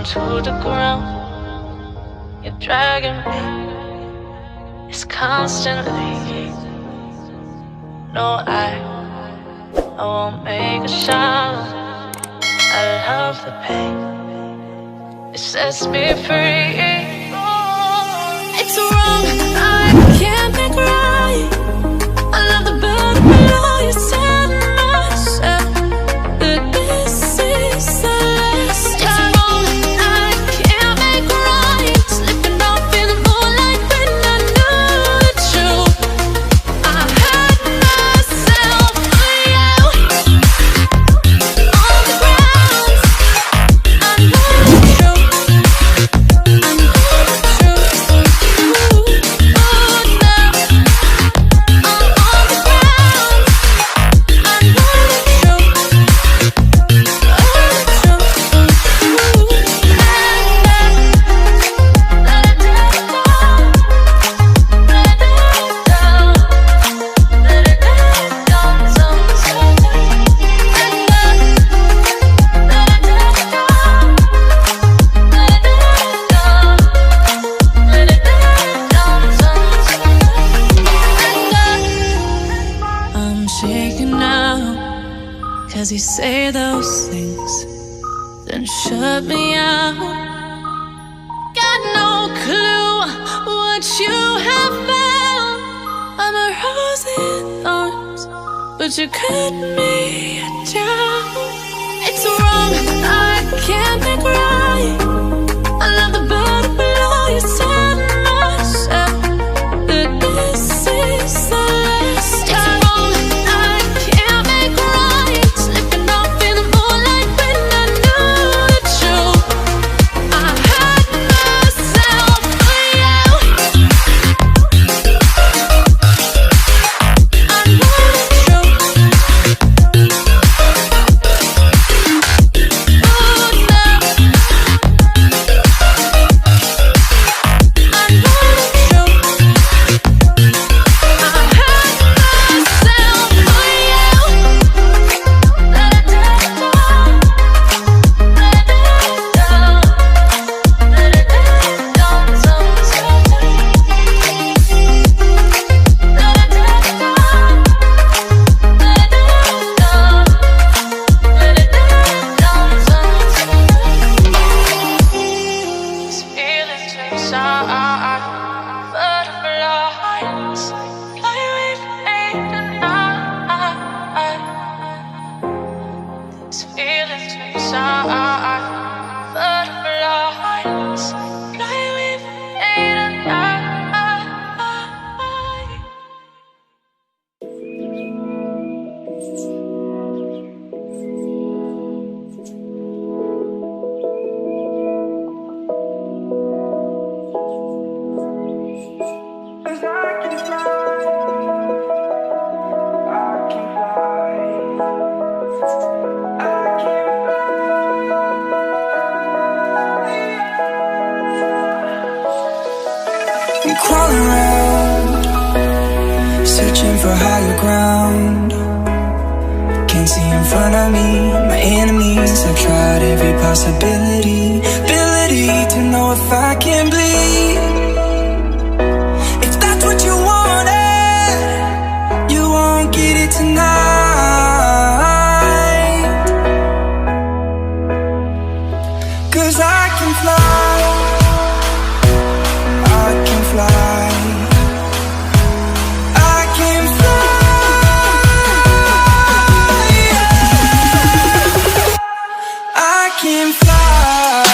to the ground. You're dragging me, it's constantly. No, I won't make a sound. I love the pain, it sets me free. It's wrong, I can't make right. I love the bird below you, tell myself that this is the last time. It's wrong, I can't make right. Slipping off in the moonlight when I knew the truth. I hurt myself for you. On the ground, I know the truth. I know the truth. Oh, now I'm on the ground. I know the truth. Oh, the truth. Let it down. Let it down. Let it down. I'm shaking now, 'cause you say those things, then shut me out. Got no clue what you have found. I'm a rose in thorns, but you cut me down. It's wrong, I can't make right. I love the bird below you, tell myself that this is the last time. It's wrong, I can't make right. Slipping off in the moonlight when I knew the truth. I hurt myself for you. I know the truth. Oh, now I know the Crawling around, searching for higher ground. Can't see in front of me, my enemies. I've tried every possibility, ability to know if I can bleed. If that's what you wanted, you won't get it tonight. 'Cause I can fly, I can fly, I can fly, yeah. I can fly.